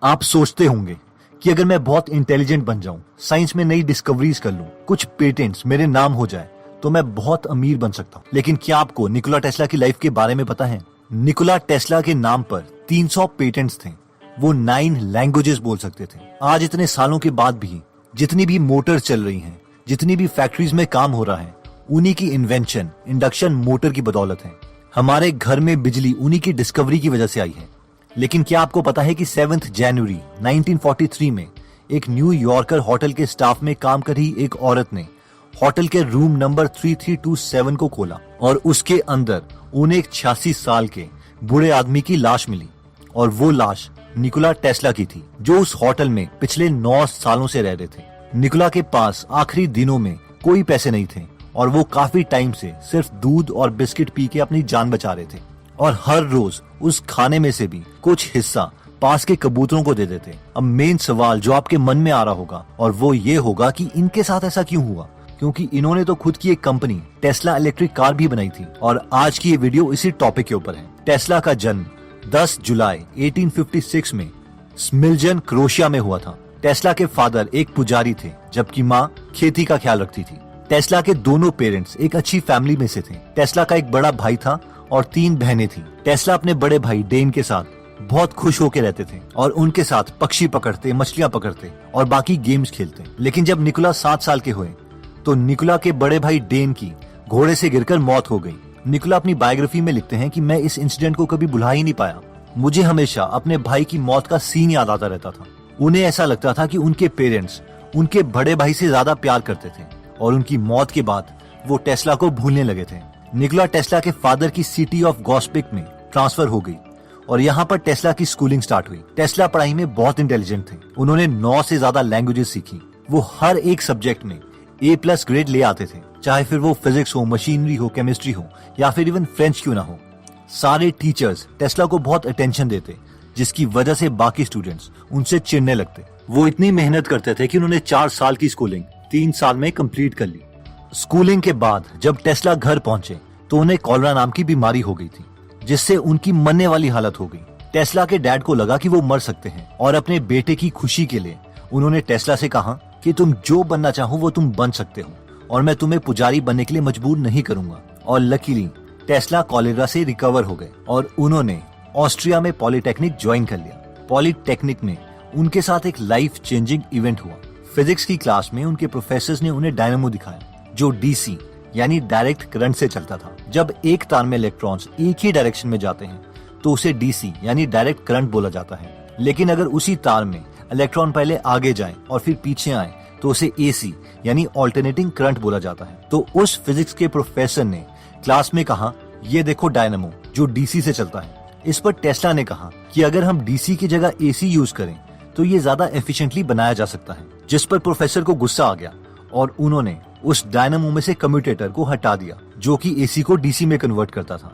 आप सोचते होंगे कि अगर मैं बहुत इंटेलिजेंट बन जाऊं, साइंस में नई डिस्कवरीज कर लूं, कुछ पेटेंट्स मेरे नाम हो जाए तो मैं बहुत अमीर बन सकता हूं। लेकिन क्या आपको निकोला टेस्ला की लाइफ के बारे में पता है? निकोला टेस्ला के नाम पर 300 पेटेंट्स थे। वो 9 लैंग्वेजेस बोल सकते थे। आज इतने सालों के बाद भी जितनी भी मोटर चल रही हैं, जितनी भी फैक्ट्रीज में काम हो रहा है, उन्हीं की इन्वेंशन इंडक्शन मोटर की बदौलत है। हमारे घर में बिजली उन्हीं की डिस्कवरी की वजह से आई है। लेकिन क्या आपको पता है कि 7 जनवरी 1943 में एक न्यू यॉर्कर होटल के स्टाफ में काम कर रही एक औरत ने होटल के रूम नंबर 3327 को खोला और उसके अंदर उन्हें एक 86 साल के बूढ़े आदमी की लाश मिली। और वो लाश निकोला टेस्ला की थी, जो उस होटल में पिछले 9 सालों से रह रहे थे। निकोला के पास आखिरी दिनों में कोई पैसे नहीं थे और वो काफी टाइम से सिर्फ दूध और बिस्किट पी के अपनी जान बचा रहे थे। और हर रोज उस खाने में से भी कुछ हिस्सा पास के कबूतरों को दे देते। अब मेन सवाल जो आपके मन में आ रहा होगा और वो ये होगा कि इनके साथ ऐसा क्यों हुआ, क्योंकि इन्होंने तो खुद की एक कंपनी टेस्ला इलेक्ट्रिक कार भी बनाई थी। और आज की ये वीडियो इसी टॉपिक के ऊपर है। टेस्ला का जन्म 10 जुलाई 1856 में स्मिल्जन, क्रोशिया में हुआ था। टेस्ला के फादर एक पुजारी थे, जबकि माँ खेती का ख्याल रखती थी। टेस्ला के दोनों पेरेंट्स एक अच्छी फैमिली में से थे। टेस्ला का एक बड़ा भाई था और 3 बहनें थी। टेस्ला अपने बड़े भाई डेन के साथ बहुत खुश होकर रहते थे और उनके साथ पक्षी पकड़ते, मछलियां पकड़ते और बाकी गेम्स खेलते। लेकिन जब निकोला 7 साल के हुए तो निकोला के बड़े भाई डेन की घोड़े से गिरकर मौत हो गई। निकोला अपनी बायोग्राफी में लिखते हैं कि मैं इस इंसिडेंट को कभी भुला ही नहीं पाया। मुझे हमेशा अपने भाई की मौत का सीन याद आता रहता था। उन्हें ऐसा लगता था कि उनके पेरेंट्स उनके बड़े भाई से ज्यादा प्यार करते थे और उनकी मौत के बाद वो टेस्ला को भूलने लगे थे। निकोला टेस्ला के फादर की सिटी ऑफ गॉस्पिक में ट्रांसफर हो गई और यहाँ पर टेस्ला की स्कूलिंग स्टार्ट हुई। टेस्ला पढ़ाई में बहुत इंटेलिजेंट थे। उन्होंने 9 से ज्यादा लैंग्वेजेस सीखी। वो हर एक सब्जेक्ट में A+ ग्रेड ले आते थे, चाहे फिर वो फिजिक्स हो, मशीनरी हो, केमिस्ट्री हो या फिर इवन फ्रेंच क्यों ना हो। सारे टीचर्स टेस्ला को बहुत अटेंशन देते, जिसकी वजह से बाकी स्टूडेंट्स उनसे चिढ़ने लगते। वो इतनी मेहनत करते थे कि उन्होंने 4 साल की स्कूलिंग 3 साल में कंप्लीट कर ली। स्कूलिंग के बाद जब टेस्ला घर पहुंचे तो उन्हें कॉलरा नाम की बीमारी हो गई थी, जिससे उनकी मरने वाली हालत हो गई। टेस्ला के डैड को लगा कि वो मर सकते हैं और अपने बेटे की खुशी के लिए उन्होंने टेस्ला से कहा कि तुम जो बनना चाहो वो तुम बन सकते हो और मैं तुम्हें पुजारी बनने के लिए मजबूर नहीं करूंगा। और लकीली टेस्ला कॉलेरा से रिकवर हो गए और उन्होंने ऑस्ट्रिया में पॉलिटेक्निक ज्वाइन कर लिया। पॉलिटेक्निक में उनके साथ एक लाइफ चेंजिंग इवेंट हुआ। फिजिक्स की क्लास में उनके प्रोफेसर्स ने उन्हें डायनामो दिखाया, जो DC यानी डायरेक्ट करंट से चलता था। जब एक तार में इलेक्ट्रॉन्स एक ही डायरेक्शन में जाते हैं तो उसे DC यानी डायरेक्ट करंट बोला जाता है। लेकिन अगर उसी तार में इलेक्ट्रॉन पहले आगे जाएं और फिर पीछे आए तो उसे AC यानी ऑल्टरनेटिंग करंट बोला जाता है। तो उस फिजिक्स के प्रोफेसर ने क्लास में कहा, ये देखो डायनामो जो DC से चलता है। इस पर टेस्ला ने कहा कि अगर हम DC की जगह AC यूज करें तो ये ज्यादा एफिशिएंटली बनाया जा सकता है। जिस पर प्रोफेसर को गुस्सा आ गया और उन्होंने उस डायनामो में से कम्यूटेटर को हटा दिया, जो कि AC को DC में कन्वर्ट करता था,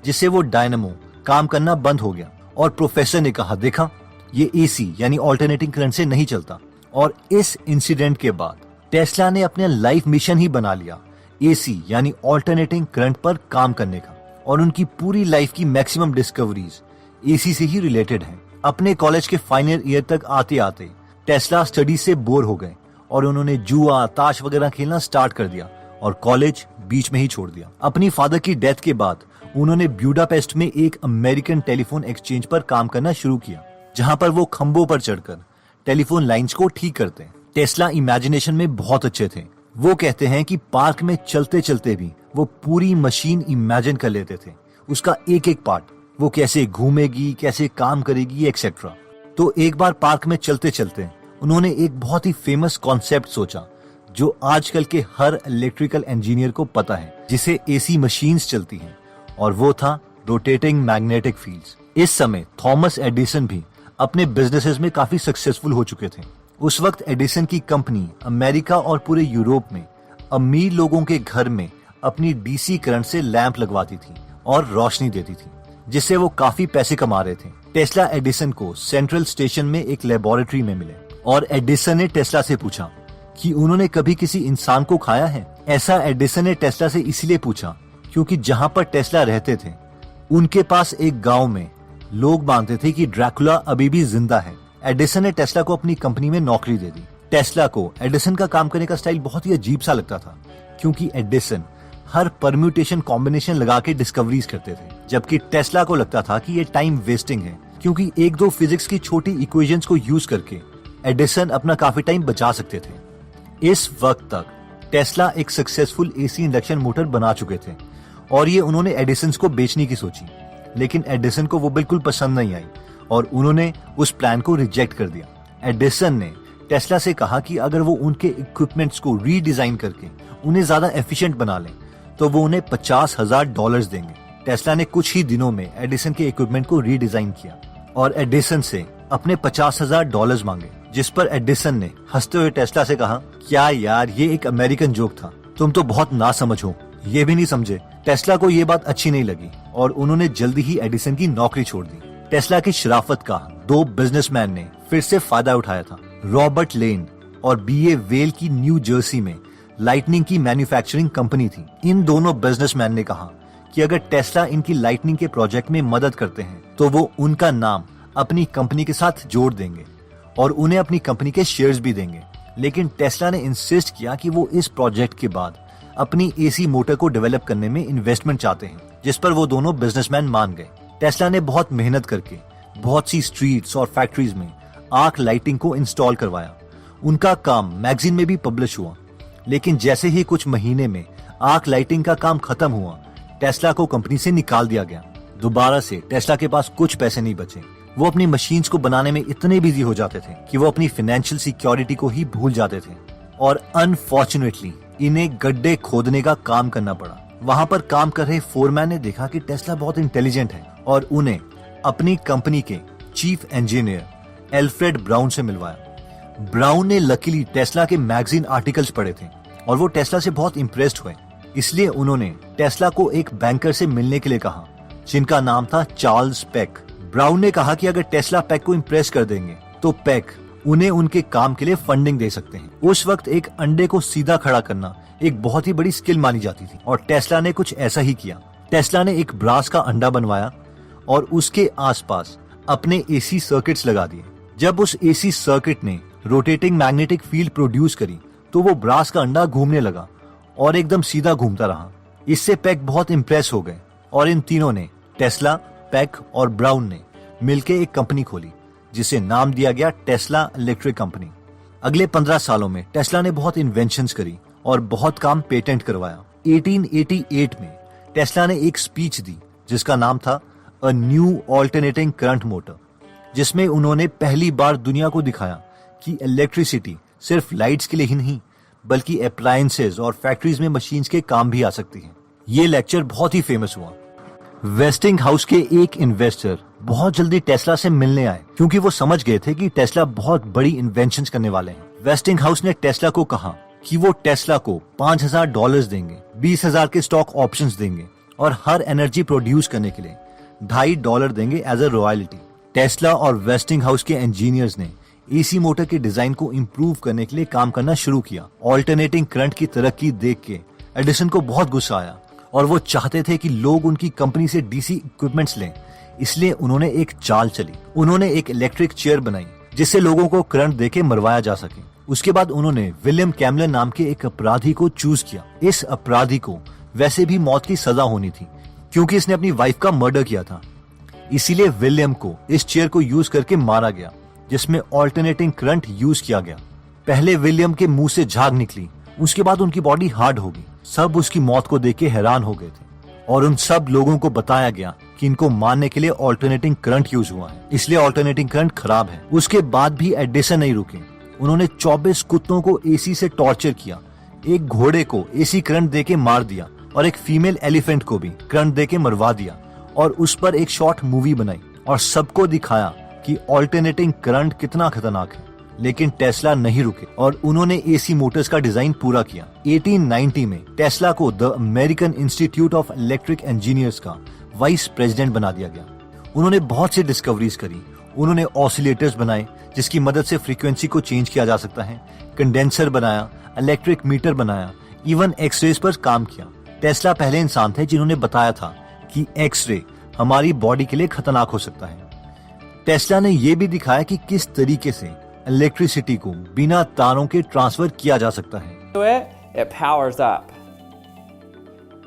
जिससे वो डायनामो काम करना बंद हो गया। और प्रोफेसर ने कहा, देखा ये AC यानी ऑल्टरनेटिंग करंट से नहीं चलता। और इस इंसिडेंट के बाद टेस्ला ने अपने लाइफ मिशन ही बना लिया AC यानी ऑल्टरनेटिंग करंट पर काम करने का। और उनकी पूरी लाइफ की मैक्सिमम डिस्कवरीज AC से ही रिलेटेड हैं। अपने कॉलेज के फाइनल ईयर तक आते आते टेस्ला स्टडी से बोर हो गए और उन्होंने जुआ, ताश वगैरह खेलना स्टार्ट कर दिया और कॉलेज बीच में ही छोड़ दिया। अपनी फादर की डेथ के बाद उन्होंने ब्यूडापेस्ट में एक अमेरिकन टेलीफोन एक्सचेंज पर काम करना शुरू किया, जहां पर वो खंभों पर चढ़कर टेलीफोन लाइंस को ठीक करते हैं। टेस्ला इमेजिनेशन में बहुत अच्छे थे। वो कहते हैं कि पार्क में चलते चलते भी वो पूरी मशीन इमेजिन कर लेते थे, उसका एक एक पार्ट, वो कैसे घूमेगी, कैसे काम करेगी, एक्सेट्रा। तो एक बार पार्क में चलते चलते उन्होंने एक बहुत ही फेमस कॉन्सेप्ट सोचा, जो आजकल के हर इलेक्ट्रिकल इंजीनियर को पता है, जिसे AC मशीन्स चलती हैं, और वो था रोटेटिंग मैग्नेटिक फील्ड्स। इस समय थॉमस एडिसन भी अपने बिजनेसेस में काफी सक्सेसफुल हो चुके थे। उस वक्त एडिसन की कंपनी अमेरिका और पूरे यूरोप में अमीर लोगों के घर में अपनी DC करंट से लैंप लगवाती थी और रोशनी देती थी, जिससे वो काफी पैसे कमा रहे थे। टेस्ला एडिसन को सेंट्रल स्टेशन में एक लेबोरेटरी में मिले और एडिसन ने टेस्ला से पूछा कि उन्होंने कभी किसी इंसान को खाया है। ऐसा एडिसन ने टेस्ला से इसलिए पूछा क्योंकि जहां पर टेस्ला रहते थे उनके पास एक गांव में लोग मानते थे कि ड्रैकुला अभी भी जिंदा है। एडिसन ने टेस्ला को अपनी कंपनी में नौकरी दे दी। टेस्ला को एडिसन का काम करने का स्टाइल बहुत ही अजीब सा लगता था, क्योंकि एडिसन हर परम्यूटेशन कॉम्बिनेशन लगा के डिस्कवरीज करते थे, जबकि टेस्ला को लगता था कि ये टाइम वेस्टिंग है, क्योंकि एक दो फिजिक्स की छोटी इक्वेशंस को यूज करके एडिसन अपना काफी टाइम बचा सकते थे। इस वक्त तक टेस्ला एक सक्सेसफुल एसी इंडक्शन मोटर बना चुके थे और ये उन्होंने एडिसन को बेचने की सोची, लेकिन एडिसन को वो बिल्कुल पसंद नहीं आई और उन्होंने उस प्लान को रिजेक्ट कर दिया। एडिसन ने टेस्ला से कहा कि अगर वो उनके इक्विपमेंट्स को रीडिजाइन करके उन्हें ज्यादा एफिशिएंट बना लें तो वो उन्हें $50,000 देंगे। टेस्ला ने कुछ ही दिनों में एडिसन के इक्विपमेंट को रीडिजाइन किया और एडिसन से अपने $50,000 मांगे, जिस पर एडिसन ने हंसते हुए टेस्ला से कहा, क्या यार, ये एक अमेरिकन जोक था, तुम तो बहुत नासमझ हो, ये भी नहीं समझे। टेस्ला को ये बात अच्छी नहीं लगी और उन्होंने जल्दी ही एडिसन की नौकरी छोड़ दी। टेस्ला की शराफत का दो बिजनेसमैन ने फिर से फायदा उठाया था। रॉबर्ट लेन और बीए वेल की न्यू जर्सी में लाइटनिंग की मैन्युफैक्चरिंग कंपनी थी। इन दोनों बिजनेसमैन ने कहा कि अगर टेस्ला इनकी लाइटनिंग के प्रोजेक्ट में मदद करते हैं तो वो उनका नाम अपनी कंपनी के साथ जोड़ देंगे और उन्हें अपनी कंपनी के शेयर्स भी देंगे। लेकिन टेस्ला ने इंसिस्ट किया कि वो इस प्रोजेक्ट के बाद अपनी एसी मोटर को डेवलप करने में इन्वेस्टमेंट चाहते हैं, जिस पर वो दोनों बिजनेसमैन मान गए। टेस्ला ने बहुत मेहनत करके बहुत सी स्ट्रीट्स और फैक्ट्रीज में आर्क लाइटिंग को इंस्टॉल करवाया। उनका काम मैगजीन में भी पब्लिश हुआ, लेकिन जैसे ही कुछ महीने में आर्क लाइटिंग का काम खत्म हुआ, टेस्ला को कंपनी से निकाल दिया गया। दोबारा से टेस्ला के पास कुछ पैसे नहीं बचे। वो अपनी मशीन्स को बनाने में इतने बिजी हो जाते थे कि वो अपनी फाइनेंशियल सिक्योरिटी को ही भूल जाते थे और अनफॉर्चुनेटली इन्हें गड्ढे खोदने का काम करना पड़ा। वहां पर काम कर रहे फोरमैन ने देखा कि टेस्ला बहुत इंटेलिजेंट है और उन्हें अपनी कंपनी के चीफ इंजीनियर एल्फ्रेड ब्राउन से मिलवाया। ब्राउन ने लकीली टेस्ला के मैगजीन आर्टिकल्स पढ़े थे और वो टेस्ला से बहुत इम्प्रेस्ड हुए, इसलिए उन्होंने टेस्ला को एक बैंकर से मिलने के लिए कहा, जिनका नाम था चार्ल्स पेक। ब्राउन ने कहा कि अगर टेस्ला पेक को इम्प्रेस कर देंगे तो पेक उन्हें उनके काम के लिए फंडिंग दे सकते हैं। उस वक्त एक अंडे को सीधा खड़ा करना एक बहुत ही बड़ी स्किल मानी जाती थी और टेस्ला ने कुछ ऐसा ही किया। टेस्ला ने एक ब्रास का अंडा बनवाया और उसके आसपास अपने एसी सर्किट्स लगा दिए। जब उस एसी सर्किट ने रोटेटिंग मैग्नेटिक फील्ड प्रोड्यूस करी तो वो ब्रास का अंडा घूमने लगा और एकदम सीधा घूमता रहा। इससे पेक बहुत इम्प्रेस हो गए और इन तीनों ने, टेस्ला, पेक और ब्राउन ने मिलकर एक कंपनी खोली जिसे नाम दिया गया टेस्ला इलेक्ट्रिक कंपनी। अगले 15 सालों में टेस्ला ने बहुत इन्वेंशंस करी और बहुत काम पेटेंट करवाया। 1888 में टेस्ला ने एक स्पीच दी जिसका नाम था a new alternating current motor, जिसमें उन्होंने पहली बार दुनिया को दिखाया कि इलेक्ट्रिसिटी सिर्फ लाइट्स के लिए ही नहीं बल्कि अप्लायंसेज और फैक्ट्रीज में मशीन्स के काम भी आ सकती है। ये लेक्चर बहुत ही फेमस हुआ। वेस्टिंग हाउस के एक इन्वेस्टर बहुत जल्दी टेस्ला से मिलने आए क्योंकि वो समझ गए थे कि टेस्ला बहुत बड़ी इन्वेंशंस करने वाले हैं। वेस्टिंग हाउस ने टेस्ला को कहा कि वो टेस्ला को $5,000 देंगे, 20,000 के स्टॉक ऑप्शंस देंगे और हर एनर्जी प्रोड्यूस करने के लिए $2.5 देंगे एज अ रॉयल्टी। टेस्ला और वेस्टिंग हाउस के इंजीनियर्स ने एसी मोटर के डिजाइन को इम्प्रूव करने के लिए काम करना शुरू किया। ऑल्टरनेटिंग करंट की तरक्की देख के एडिसन को बहुत गुस्सा आया और वो चाहते थे कि लोग उनकी कंपनी से डीसी इक्विपमेंट्स लें, इसलिए उन्होंने एक चाल चली। उन्होंने एक इलेक्ट्रिक चेयर बनाई जिससे लोगों को करंट देके मरवाया जा सके। उसके बाद उन्होंने विलियम कैमलन नाम के एक अपराधी को चूज किया। इस अपराधी को वैसे भी मौत की सजा होनी थी क्योंकि इसने अपनी वाइफ का मर्डर किया था, इसीलिए विलियम को इस चेयर को यूज करके मारा गया जिसमें ऑल्टरनेटिंग करंट यूज किया गया। पहले विलियम के मुंह से झाग निकली, उसके बाद उनकी बॉडी हार्ड हो गई। सब उसकी मौत को देख के हैरान हो गए थे और उन सब लोगों को बताया गया कि इनको मारने के लिए ऑल्टरनेटिंग करंट यूज हुआ है, इसलिए ऑल्टरनेटिंग करंट खराब है। उसके बाद भी एडिसन नहीं रुके। उन्होंने 24 कुत्तों को एसी से टॉर्चर किया, एक घोड़े को एसी करंट देके मार दिया और एक फीमेल एलिफेंट को भी करंट देके मरवा दिया और उस पर एक शॉर्ट मूवी बनाई और सबको दिखाया कि ऑल्टरनेटिंग करंट कितना खतरनाक है। लेकिन टेस्ला नहीं रुके और उन्होंने एसी मोटर्स का डिजाइन पूरा किया। 1890 में टेस्ला को the American institute of electric engineers का वाइस प्रेसिडेंट बना दिया गया। उन्होंने बहुत सी डिस्कवरीज करी। उन्होंने ऑसिलेटर्स बनाए जिसकी मदद से फ्रीक्वेंसी को चेंज किया जा सकता है, कंडेंसर बनाया, इलेक्ट्रिक मीटर बनाया, इवन एक्सरेज पर काम किया। टेस्ला पहले इंसान थे जिन्होंने बताया था कि एक्सरे हमारी बॉडी के लिए खतरनाक हो सकता है। टेस्ला ने यह भी दिखाया कि किस तरीके से इलेक्ट्रिसिटी को बिना तारों के ट्रांसफर किया जा सकता है। It powers up.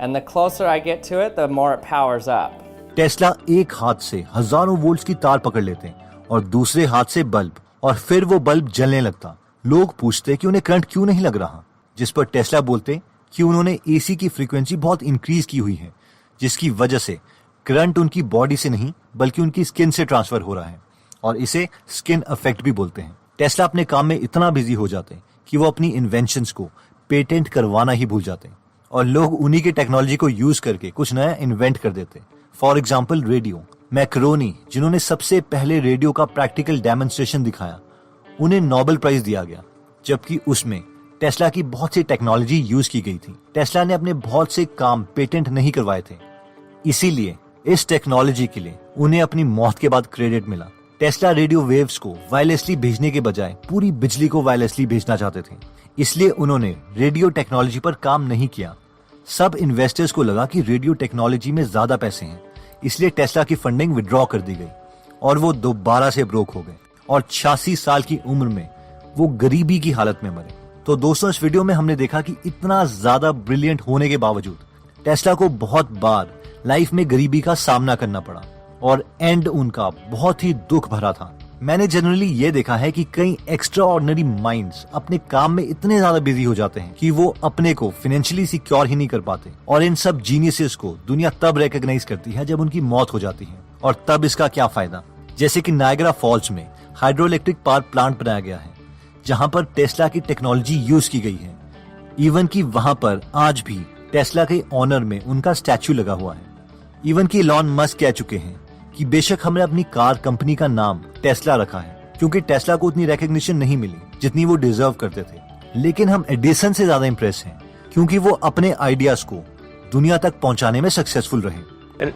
And the closer I get to it, the more it powers up. Tesla एक हाथ से हजारों वोल्ट्स की तार पकड़ लेते हैं और दूसरे हाथ से बल्ब, और फिर वो बल्ब जलने लगता। लोग पूछते कि उन्हें करंट क्यों नहीं लग रहा, जिस पर टेस्ला बोलते कि उन्होंने एसी की फ्रीक्वेंसी बहुत इंक्रीज की हुई है, जिसकी वजह से करंट उनकी बॉडी से नहीं बल्कि उनकी स्किन से ट्रांसफर हो रहा है, और इसे स्किन इफेक्ट भी बोलते हैं। टेस्ला अपने काम में इतना बिजी हो जाते हैं कि वो अपनी इन्वेंशंस को पेटेंट करवाना ही भूल जाते हैं, और लोग उन्हीं के टेक्नोलॉजी को यूज करके कुछ नया इन्वेंट कर देते। For example radio. मैकरोनी, जिन्होंने सबसे पहले रेडियो का प्रैक्टिकल डेमोन्स्ट्रेशन दिखाया, उन्हें नोबेल प्राइज दिया गया, जबकि उसमें टेस्ला की बहुत सी टेक्नोलॉजी यूज की गई थी। टेस्ला ने अपने बहुत से काम पेटेंट नहीं करवाए थे, इसीलिए इस टेक्नोलॉजी के लिए उन्हें अपनी मौत के बाद क्रेडिट मिला। टेस्ला रेडियो वेव्स को वायरलेसली भेजने के बजाय पूरी बिजली को वायरलेसली भेजना चाहते थे, इसलिए उन्होंने रेडियो टेक्नोलॉजी पर काम नहीं किया। सब इन्वेस्टर्स को लगा कि रेडियो टेक्नोलॉजी में ज्यादा पैसे हैं, इसलिए टेस्ला की फंडिंग विड्रॉ कर दी गई और वो दोबारा से ब्रोक हो गए, और 86 साल की उम्र में वो गरीबी की हालत में मरे। तो दोस्तों, इस वीडियो में हमने देखा कि इतना ज्यादा ब्रिलियंट होने के बावजूद टेस्ला को बहुत बार लाइफ में गरीबी का सामना करना पड़ा, और एंड उनका बहुत ही दुख भरा था। मैंने जनरली ये देखा है कि कई एक्स्ट्रा ऑर्डिनरी माइंड्स अपने काम में इतने ज्यादा बिजी हो जाते हैं कि वो अपने को फाइनेंशियली सिक्योर ही नहीं कर पाते, और इन सब जीनियसेस को दुनिया तब रिकॉग्नाइज करती है जब उनकी मौत हो जाती है, और तब इसका क्या फायदा। जैसे कि नायग्रा फॉल्स में हाइड्रो इलेक्ट्रिक पावर प्लांट बनाया गया है, जहाँ पर टेस्ला की टेक्नोलॉजी यूज की गई है। इवन की वहां पर आज भी टेस्ला के ऑनर में उनका स्टैचू लगा हुआ है। इवन की इलॉन मस्क कह चुके हैं कि बेशक हमने अपनी कार कंपनी का नाम टेस्ला रखा है, क्योंकि टेस्ला को उतनी रिकॉग्निशन नहीं मिली जितनी वो डिजर्व करते थे, लेकिन हम एडिसन से ज्यादा इंप्रेस हैं, क्योंकि वो अपने आइडियाज को दुनिया तक पहुंचाने में सक्सेसफुल रहे।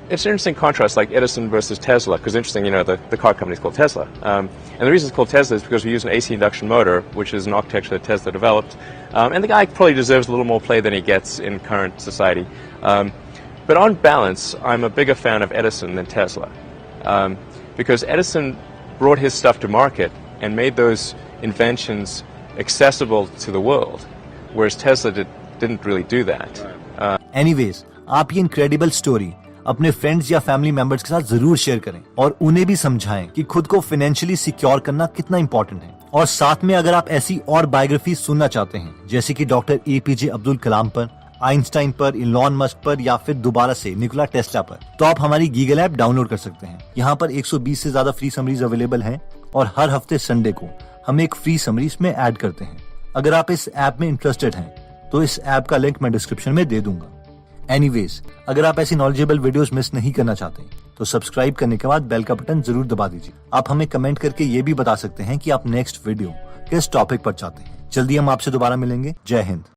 It's an interesting contrast, like Edison versus Tesla, because interesting, the car company is called Tesla. And the reason it's called Tesla is because we use an AC induction motor, which is an architecture that Tesla developed. And the guy probably deserves a little more play than he gets in current society. But on balance, I'm a bigger fan of Edison than Tesla. Because Edison brought his stuff to market and made those inventions accessible to the world, whereas Tesla didn't really do that. Anyways, आप ये incredible story अपने friends या family members के साथ जरूर share करें, और उन्हें भी समझाएं कि खुद को फाइनेंशियली सिक्योर करना कितना इंपॉर्टेंट है। और साथ में अगर आप ऐसी और बायोग्राफी सुनना चाहते हैं, जैसे कि डॉक्टर एपीजे अब्दुल कलाम पर, आइंस्टाइन पर, इलॉन मस्क पर, या फिर दोबारा से निकोला टेस्ला पर, तो आप हमारी गीगल ऐप डाउनलोड कर सकते हैं। यहाँ पर 120 से ज्यादा फ्री समरीज अवेलेबल हैं, और हर हफ्ते संडे को हम एक फ्री समरी इसमें ऐड करते हैं। अगर आप इस ऐप में इंटरेस्टेड हैं, तो इस ऐप का लिंक मैं डिस्क्रिप्शन में दे दूंगा। एनीवेज, अगर आप ऐसी नॉलेजेबल वीडियोस मिस नहीं करना चाहते, तो सब्सक्राइब करने के बाद बेल का बटन जरूर दबा दीजिए। आप हमें कमेंट करके ये भी बता सकते हैं कि आप नेक्स्ट वीडियो किस टॉपिक पर चाहते हैं। जल्दी हम आपसे दोबारा मिलेंगे। जय हिंद।